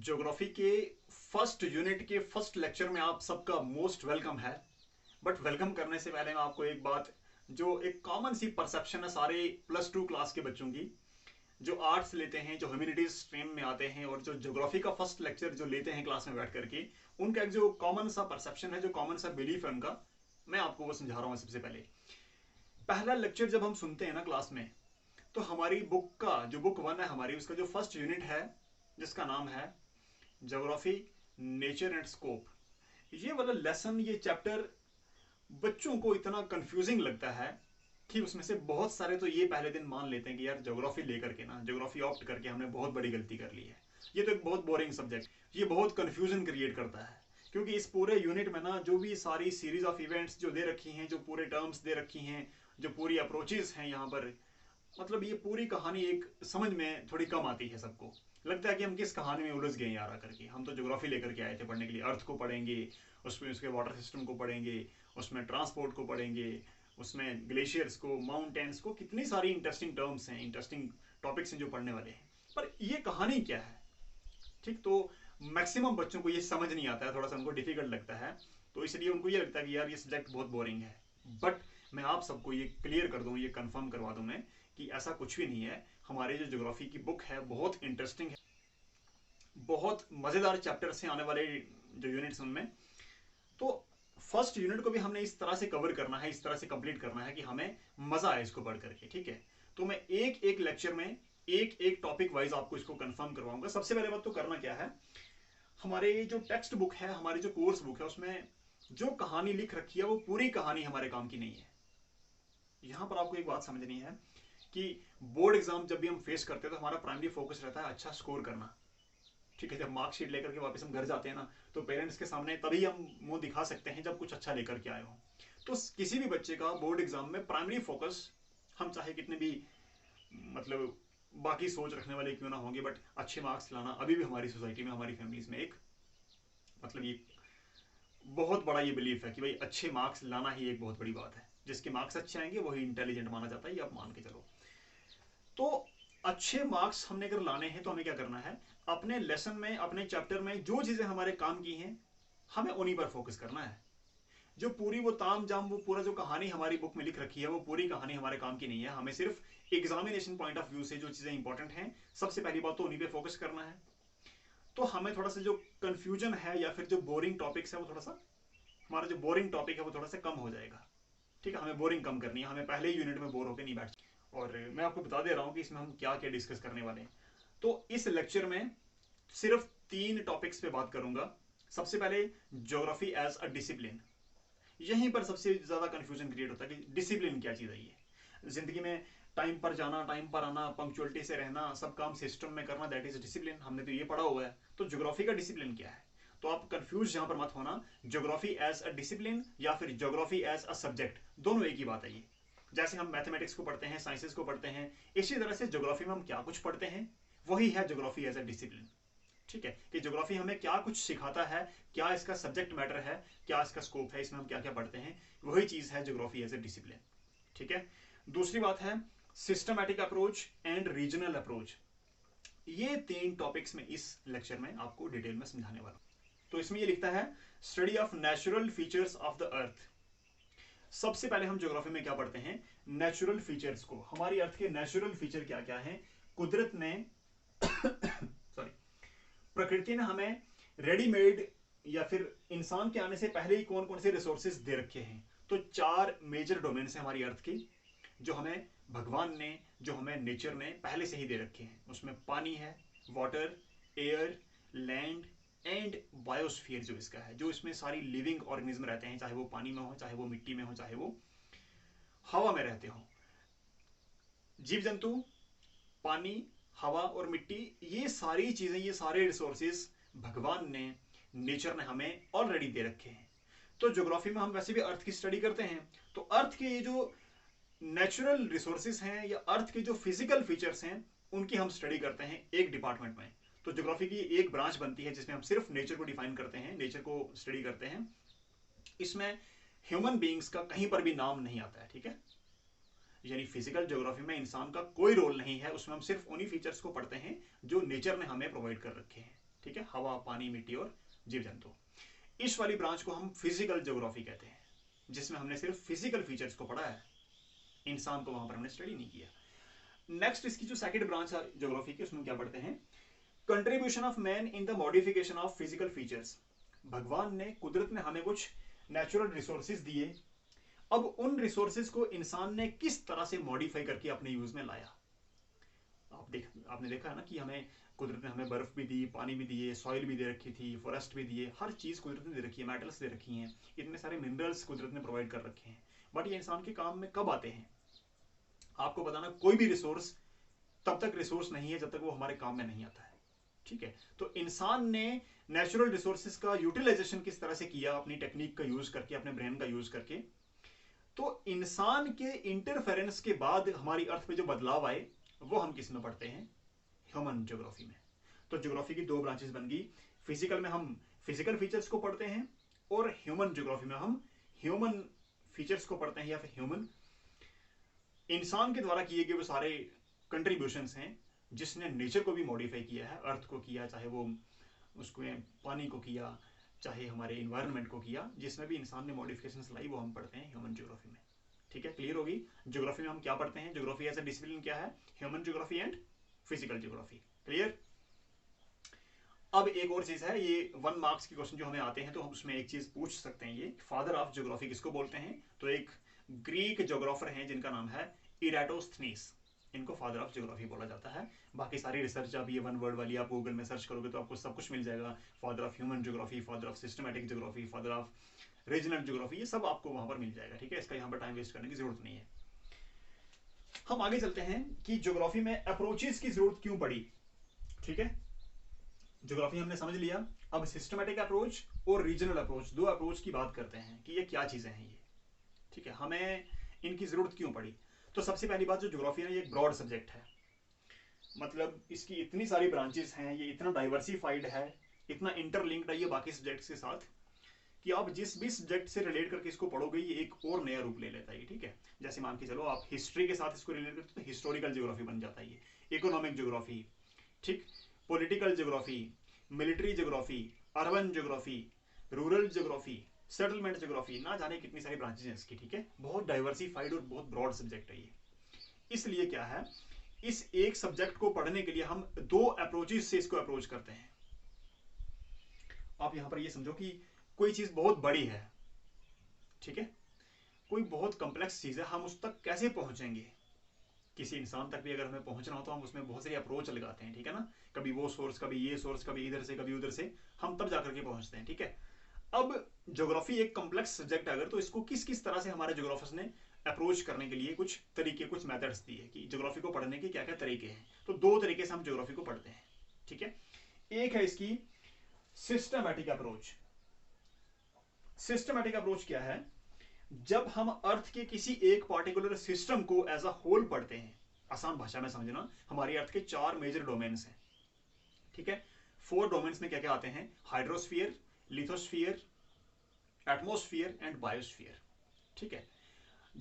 Geography के first unit के first lecture में आप सबका मोस्ट वेलकम है। बट वेलकम करने से पहले मैं आपको एक बात, जो एक कॉमन सी परसेप्शन है सारे +2 क्लास के बच्चों की, जो आर्ट्स लेते हैं, जो ह्यूमैनिटीज स्ट्रीम में आते हैं और जो ज्योग्राफी का फर्स्ट लेक्चर जो लेते हैं क्लास में बैठ करके, उनका एक जो कॉमन सा परसेप्शन है, जो कॉमन सा बिलीफ है उनका, मैं आपको वो समझा रहा हूँ। सबसे पहले पहला लेक्चर जब हम सुनते हैं ना क्लास में, तो हमारी बुक का जो बुक 1 है हमारी, उसका जो फर्स्ट यूनिट है जिसका नाम है ज्योग्राफी नेचर एंड स्कोप, ये वाला लेसन, ये चैप्टर बच्चों को इतना कंफ्यूजिंग लगता है कि उसमें से बहुत सारे तो ये पहले दिन मान लेते हैं कि यार ज्योग्राफी लेकर के ना, ज्योग्राफी ऑप्ट करके हमने बहुत बड़ी गलती कर ली है, ये तो एक बहुत बोरिंग सब्जेक्ट, ये बहुत कंफ्यूजन क्रिएट करता है। क्योंकि इस पूरे यूनिट में ना जो भी सारी सीरीज ऑफ इवेंट्स जो दे रखी हैं, जो पूरे टर्म्स दे रखी हैं, जो पूरी अप्रोचेस हैं यहाँ पर, मतलब ये पूरी कहानी एक समझ में थोड़ी कम आती है। सबको लगता है कि हम किस कहानी में उलझ गए यार आकर के, हम तो ज्योग्राफी लेकर के आए थे पढ़ने के लिए। अर्थ को पढ़ेंगे, उसमें उसके वाटर सिस्टम को पढ़ेंगे, उसमें ट्रांसपोर्ट को पढ़ेंगे, उसमें ग्लेशियर्स को, माउंटेन्स को, कितनी सारी इंटरेस्टिंग टर्म्स हैं, इंटरेस्टिंग टॉपिक्स हैं जो पढ़ने वाले हैं। पर ये कहानी क्या है, ठीक, तो मैक्सिमम बच्चों को ये समझ नहीं आता है, थोड़ा सा उनको डिफिकल्ट लगता है, तो इसलिए उनको ये लगता है कि यार ये सब्जेक्ट बहुत बोरिंग है। बट मैं आप सबको ये क्लियर कर दूं, ये कंफर्म करवा दूं मैं कि ऐसा कुछ भी नहीं है। हमारी जो ज्योग्राफी की बुक है बहुत इंटरेस्टिंग है, बहुत मजेदार चैप्टर्स हैं आने वाले जो यूनिट्स उनमें। तो फर्स्ट यूनिट को भी हमने इस तरह से कवर करना है, इस तरह से कंप्लीट करना है कि हमें मजा आए इसको पढ़ करके, ठीक है। तो मैं एक एक लेक्चर में एक एक टॉपिक वाइज आपको इसको कंफर्म करवाऊंगा। सबसे पहले बात तो करना क्या है, हमारे जो टेक्स्ट बुक है, हमारी जो कोर्स बुक है, उसमें जो कहानी लिख रखी है वो पूरी कहानी हमारे काम की नहीं है। यहां पर आपको एक बात समझनी है कि बोर्ड एग्जाम जब भी हम फेस करते हैं तो हमारा प्राइमरी फोकस रहता है अच्छा स्कोर करना, ठीक है। जब मार्कशीट लेकर के वापस हम घर जाते हैं ना, तो पेरेंट्स के सामने तभी हम मुंह दिखा सकते हैं जब कुछ अच्छा लेकर के आए हो। तो किसी भी बच्चे का बोर्ड एग्जाम में प्राइमरी फोकस, हम चाहे कितने भी मतलब बाकी सोच रखने वाले क्यों ना होंगे, बट अच्छे मार्क्स लाना अभी भी हमारी सोसाइटी में, हमारी फैमिलीज में एक मतलब ये बहुत बड़ा ये बिलीफ है कि भाई अच्छे मार्क्स लाना ही एक बहुत बड़ी बात है। जिसके मार्क्स अच्छे आएंगे वही इंटेलिजेंट माना जाता है, ये आप मान के चलो। तो अच्छे मार्क्स हमने अगर लाने हैं तो हमें क्या करना है, अपने लेसन में, अपने चैप्टर में जो चीजें हमारे काम की हैं, हमें उन्हीं पर फोकस करना है। जो पूरी वो ताम जाम, वो पूरा जो कहानी हमारी बुक में लिख रखी है, वो पूरी कहानी हमारे काम की नहीं है। हमें सिर्फ एग्जामिनेशन पॉइंट ऑफ व्यू से जो चीजें इंपॉर्टेंट हैं, सबसे पहली बात तो उन्हीं पे फोकस करना है। तो हमें थोड़ा सा जो कंफ्यूजन है या फिर जो बोरिंग टॉपिक्स है, वो थोड़ा सा, हमारा जो बोरिंग टॉपिक है वो थोड़ा सा कम हो जाएगा, ठीक है। हमें बोरिंग कम करनी है, हमें पहले ही यूनिट में बोर होकर नहीं बैठ। और मैं आपको बता दे रहा हूँ कि इसमें हम क्या क्या डिस्कस करने वाले हैं। तो इस लेक्चर में सिर्फ 3 टॉपिक्स पे बात करूंगा। सबसे पहले ज्योग्राफी एज अ डिसिप्लिन। यहीं पर सबसे ज्यादा कंफ्यूजन क्रिएट होता है कि डिसिप्लिन क्या चीज है। ये जिंदगी में टाइम पर जाना, टाइम पर आना, पंक्चुअलिटी से रहना, सब काम सिस्टम में करना, दैट इज डिसिप्लिन। हमने तो ये पढ़ा हुआ है। तो ज्योग्राफी का डिसिप्लिन क्या है, तो आप कंफ्यूज यहां पर मत होना। ज्योग्राफी एज अ डिसिप्लिन या फिर ज्योग्राफी एज अ सब्जेक्ट, दोनों एक ही बात है। ये जैसे हम मैथमेटिक्स को पढ़ते हैं, साइंसेस को पढ़ते हैं, इसी तरह से ज्योग्राफी में हम क्या कुछ पढ़ते हैं वही है ज्योग्राफी एज अ डिसिप्लिन, ठीक है। कि ज्योग्राफी हमें क्या कुछ सिखाता है, क्या इसका सब्जेक्ट मैटर है, क्या इसका स्कोप है, इसमें हम क्या क्या पढ़ते हैं, वही चीज है ज्योग्राफी एज ए डिसिप्लिन, ठीक है। दूसरी बात है systematic approach and regional approach. ये 3 टॉपिक्स में इस लेक्चर में आपको डिटेल में समझाने वाला हूं। तो इसमें ये लिखता है study of natural features of the earth. सबसे पहले हम ज्योग्राफी में क्या पढ़ते हैं, नेचुरल फीचर्स को। हमारी अर्थ के नेचुरल फीचर क्या क्या है, कुदरत ने सॉरी प्रकृति ने हमें रेडीमेड या फिर इंसान के आने से पहले ही कौन कौन से रिसोर्सेज दे रखे हैं। तो 4 मेजर डोमेन्स हैं हमारी अर्थ की, जो हमें भगवान ने, जो हमें नेचर ने पहले से ही दे रखे हैं। उसमें पानी है, water, air, land and biosphere जो इसका है, जो इसमें सारी लिविंग ऑर्गेनिज्म रहते हैं, चाहे वो पानी में हो, चाहे वो मिट्टी में हो, चाहे वो हवा में रहते हो। जीव जंतु, पानी, हवा और मिट्टी, ये सारी चीजें, ये सारे रिसोर्सेज भगवान ने, नेचर ने हमें ऑलरेडी दे रखे हैं। तो ज्योग्राफी में हम वैसे भी अर्थ की स्टडी करते हैं, तो अर्थ के ये जो नेचुरल रिसोर्सेज हैं या अर्थ के जो फिजिकल फीचर्स हैं, उनकी हम स्टडी करते हैं एक डिपार्टमेंट में। तो ज्योग्राफी की एक ब्रांच बनती है जिसमें हम सिर्फ नेचर को डिफाइन करते हैं, नेचर को स्टडी करते हैं। इसमें ह्यूमन बींग्स का कहीं पर भी नाम नहीं आता है, ठीक है। यानी फिजिकल ज्योग्राफी में इंसान का कोई रोल नहीं है, उसमें हम सिर्फ उन्हीं फीचर्स को पढ़ते हैं जो नेचर ने हमें प्रोवाइड कर रखे हैं। ठीक है, हवा, पानी, मिट्टी और जीव जंतु। इस वाली ब्रांच को हम फिजिकल ज्योग्राफी कहते हैं, जिसमें हमने सिर्फ फिजिकल फीचर्स को पढ़ा है, इंसान को वहां पर हमने स्टडी नहीं किया। नेक्स्ट इसकी जो सेकंड ब्रांच है ज्योग्राफी की, उसमें क्या पढ़ते हैं, contribution of man in the modification of physical features. भगवान ने, कुदरत ने हमें कुछ नेचुरल रिसोर्सेज दिए, अब उन रिसोर्सेज को इंसान ने किस तरह से मॉडिफाई करके अपने यूज में लाया। आपने देखा है ना कि हमें कुदरत ने हमें बर्फ भी दी, पानी भी दिए, सॉइल भी दे रखी थी, फॉरेस्ट भी दिए, हर चीज कुदरत ने दे रखी है, मेटल्स दे रखी हैं, इतने सारे मिनरल्स कुदरत ने प्रोवाइड कर रखे हैं। बट ये इंसान के काम में कब आते हैं? आपको बताना, कोई भी रिसोर्स तब तक रिसोर्स नहीं है जब तक वो हमारे काम में नहीं आता है। ठीक है, तो इंसान ने नेचुरल रिसोर्सेज का यूटिलाइजेशन किस तरह से किया, अपनी टेक्निक का यूज करके, अपने ब्रेन का यूज करके, तो इंसान के इंटरफेरेंस के बाद हमारी अर्थ पे जो बदलाव आए वो हम किस में पढ़ते हैं, ह्यूमन ज्योग्राफी में। तो ज्योग्राफी की दो ब्रांचेस बन गई, फिजिकल में हम फिजिकल फीचर्स को पढ़ते हैं और ह्यूमन ज्योग्राफी में हम ह्यूमन फीचर्स को पढ़ते हैं, या फिर ह्यूमन, इंसान के द्वारा किए गए वो सारे कंट्रीब्यूशंस हैं जिसने नेचर को भी मॉडिफाई किया है, अर्थ को किया, चाहे वो उसको पानी को किया, चाहे हमारे इन्वायरमेंट को किया, जिसमें भी इंसान ने मॉडिफिकेशंस लाई वो हम पढ़ते हैं ह्यूमन ज्योग्राफी में। ठीक है, क्लियर होगी ज्योग्राफी में हम क्या पढ़ते हैं, ज्योग्राफी एज अ डिसिप्लिन क्या है, human geography and physical geography. Clear. अब एक और चीज है, ये 1 मार्क्स के क्वेश्चन जो हमें आते हैं तो हम उसमें एक चीज पूछ सकते हैं, ये फादर ऑफ ज्योग्राफी किसको बोलते हैं? तो एक ग्रीक ज्योग्राफर हैं जिनका नाम है इराटोस्थनीस, इनको फादर ऑफ ज्योग्राफी बोला जाता है। बाकी सारी रिसर्च आप ये 1 वर्ड वाली आप गूगल में सर्च करोगे तो आपको सब कुछ मिल जाएगा, father of human geography, father of systematic geography, father of regional geography, ये सब आपको वहां पर मिल जाएगा। ठीक है, इसका यहाँ पर टाइम वेस्ट करने की जरूरत नहीं है। हम आगे चलते हैं कि ज्योग्राफी में अप्रोचेस की जरूरत क्यों पड़ी। ठीक है, ज्योग्राफी हमने समझ लिया, अब सिस्टमैटिक अप्रोच और रीजनल अप्रोच, दो अप्रोच की बात करते हैं कि ये क्या चीजें हैं ये। ठीक है, हमें इनकी जरूरत क्यों पड़ी। तो सबसे पहली बात, जो ज्योग्राफी है ये एक ब्रॉड सब्जेक्ट है, मतलब इसकी इतनी सारी ब्रांचेस हैं, ये इतना डाइवर्सिफाइड है, इतना इंटरलिंक्ड है ये बाकी सब्जेक्ट्स के साथ, कि आप जिस भी सब्जेक्ट से रिलेट करके इसको पढ़ोगे ये एक और नया रूप ले लेता है। ठीक है, जैसे मान के चलो आप हिस्ट्री के साथ इसको रिलेट करते हो तो हिस्टोरिकल ज्योग्राफी बन जाता है ये, इकोनॉमिक ज्योग्राफी, ठीक, political geography, military geography, urban geography, rural geography, settlement geography, ना जाने कितनी सारी ब्रांचेस हैं इसकी। ठीक है, बहुत डाइवर्सिफाइड और बहुत ब्रॉड सब्जेक्ट है ये। इसलिए क्या है, इस एक सब्जेक्ट को पढ़ने के लिए हम दो अप्रोचेस से इसको अप्रोच करते हैं। आप यहां पर ये समझो कि कोई चीज बहुत बड़ी है, ठीक है, कोई बहुत कॉम्प्लेक्स चीज है, हम उस तक कैसे पहुंचेंगे? किसी इंसान तक भी अगर हमें पहुंचना हो तो हम उसमें बहुत सारी अप्रोच लगाते हैं। ठीक है ना, कभी वो सोर्स, कभी ये सोर्स, कभी इधर से, कभी उधर से, हम तब जाकर के पहुंचते हैं। ठीक है, अब ज्योग्राफी एक कॉम्प्लेक्स सब्जेक्ट अगर, तो इसको किस किस तरह से हमारे ज्योग्राफर्स ने अप्रोच करने के लिए कुछ तरीके, कुछ मेथड्स दिए कि ज्योग्राफी को पढ़ने के क्या क्या तरीके हैं। तो दो तरीके से हम ज्योग्राफी को पढ़ते हैं। ठीक है, एक है इसकी सिस्टमैटिक अप्रोच। सिस्टमैटिक अप्रोच क्या है, जब हम अर्थ के किसी एक पार्टिकुलर सिस्टम को एज अ होल पढ़ते हैं, आसान भाषा में समझना, हमारी अर्थ के 4 मेजर डोमेन्स हैं। ठीक है, 4 डोमेन्स में क्या क्या आते हैं, hydrosphere, lithosphere, atmosphere and biosphere. ठीक है,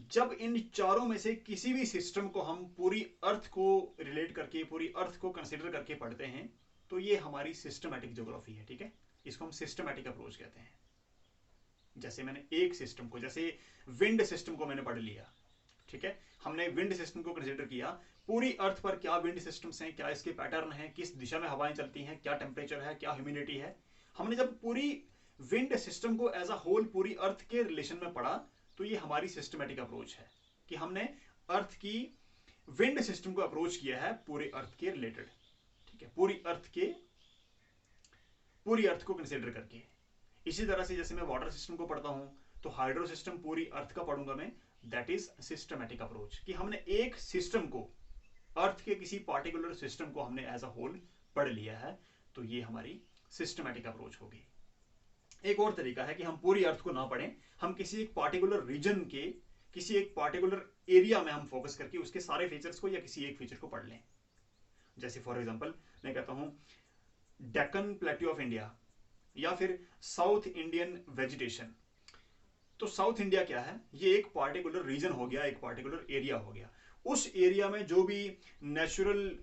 जब इन चारों में से किसी भी सिस्टम को हम पूरी अर्थ को रिलेट करके, पूरी अर्थ को कंसीडर करके पढ़ते हैं, तो ये हमारी सिस्टमैटिक ज्योग्राफी है। ठीक है, इसको हम सिस्टमैटिक अप्रोच कहते हैं। जैसे मैंने एक सिस्टम को, जैसे विंड सिस्टम को मैंने पढ़ लिया, ठीक है, हमने विंड सिस्टम को कंसीडर किया, पूरी अर्थ पर क्या विंड सिस्टम्स हैं, क्या इसके पैटर्न हैं, किस दिशा में हवाएं चलती हैं, क्या टेम्परेचर है, क्या ह्यूमिडिटी है। हमने जब पूरी विंड सिस्टम को एज अ होल पूरी अर्थ के रिलेशन में पढ़ा, तो ये हमारी सिस्टमैटिक अप्रोच है कि हमने अर्थ की विंड सिस्टम को अप्रोच किया है पूरे अर्थ के रिलेटेड। ठीक है, पूरी अर्थ को कंसीडर करके। इसी तरह से जैसे मैं वाटर सिस्टम को पढ़ता हूं, तो हाइड्रो सिस्टम पूरी अर्थ का पढ़ूंगा मैं, दैट इज सिस्टमैटिक अप्रोच, कि हमने एक सिस्टम को, अर्थ के किसी पार्टिकुलर सिस्टम को हमने एज अ होल पढ़ लिया है, तो ये हमारी सिस्टमैटिक अप्रोच होगी। एक और तरीका है कि हम पूरी अर्थ को ना पढ़ें, हम किसी एक पार्टिकुलर रीजन के, किसी एक पार्टिकुलर एरिया में हम फोकस करके उसके सारे फीचर्स को या किसी एक फीचर को पढ़ लें। जैसे फॉर एग्जांपल मैं कहता हूं डेक्कन प्लेट्यू ऑफ इंडिया, या फिर साउथ इंडियन वेजिटेशन। तो साउथ इंडिया क्या है, ये एक पार्टिकुलर रीजन हो गया, एक पार्टिकुलर एरिया हो गया। उस एरिया में जो भी नेचुरल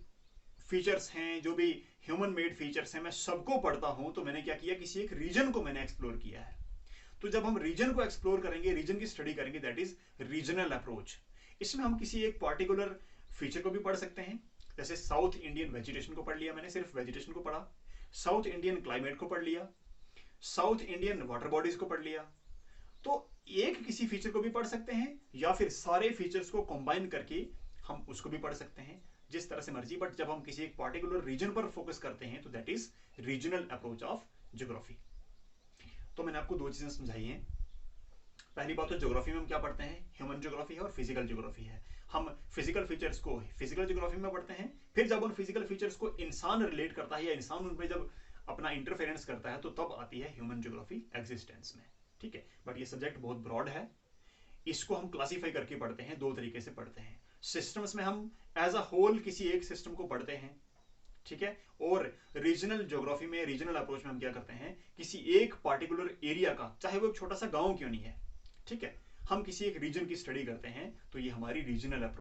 फीचर्स हैं, जो भी ह्यूमन मेड फीचर्स हैं, मैं सबको पढ़ता हूं, तो मैंने क्या किया, किसी एक रीजन को मैंने एक्सप्लोर किया है। तो जब हम रीजन को एक्सप्लोर करेंगे, रीजन की स्टडी करेंगे, दैट इज रीजनल अप्रोच। इसमें हम किसी एक पार्टिकुलर फीचर को भी पढ़ सकते हैं, जैसे साउथ इंडियन वेजिटेशन को पढ़ लिया मैंने, सिर्फ वेजिटेशन को पढ़ा, साउथ इंडियन क्लाइमेट को पढ़ लिया, साउथ इंडियन वाटर बॉडीज को पढ़ लिया। तो एक किसी फीचर को भी पढ़ सकते हैं, या फिर सारे फीचर्स को कंबाइन करके हम उसको भी पढ़ सकते हैं, जिस तरह से मर्जी। बट जब हम किसी एक पार्टिकुलर रीजन पर फोकस करते हैं तो that is regional approach of geography. तो मैंने आपको दो चीजें समझाई हैं। पहली बात तो ज्योग्राफी में हम क्या पढ़ते हैं, ह्यूमन ज्योग्राफी है और फिजिकल ज्योग्राफी है। हम फिजिकल फीचर्स को फिजिकल ज्योग्राफी में पढ़ते हैं, फिर जब उन फिजिकल फीचर्स को इंसान रिलेट करता है या इंसान उनमें जब अपना इंटरफेरेंस करता है, तो तब आती है ह्यूमन ज्योग्राफी एग्जिस्टेंस में। ठीक है, बट ये सब्जेक्ट बहुत ब्रॉड है, इसको हम क्लासीफाई करके पढ़ते हैं, दो तरीके से पढ़ते हैं। सिस्टम्स में हम एज अ होल किसी एक सिस्टम को पढ़ते हैं, ठीक है, और रीजनल ज्योग्राफी में, रीजनल अप्रोच में हम क्या करते हैं, किसी एक पार्टिकुलर एरिया का, चाहे वो एक छोटा सा गांव क्यों नहीं है, ठीक है, हम किसी एक रीजन की स्टडी करते हैं, तो ये हमारी रीजनल अप्रोच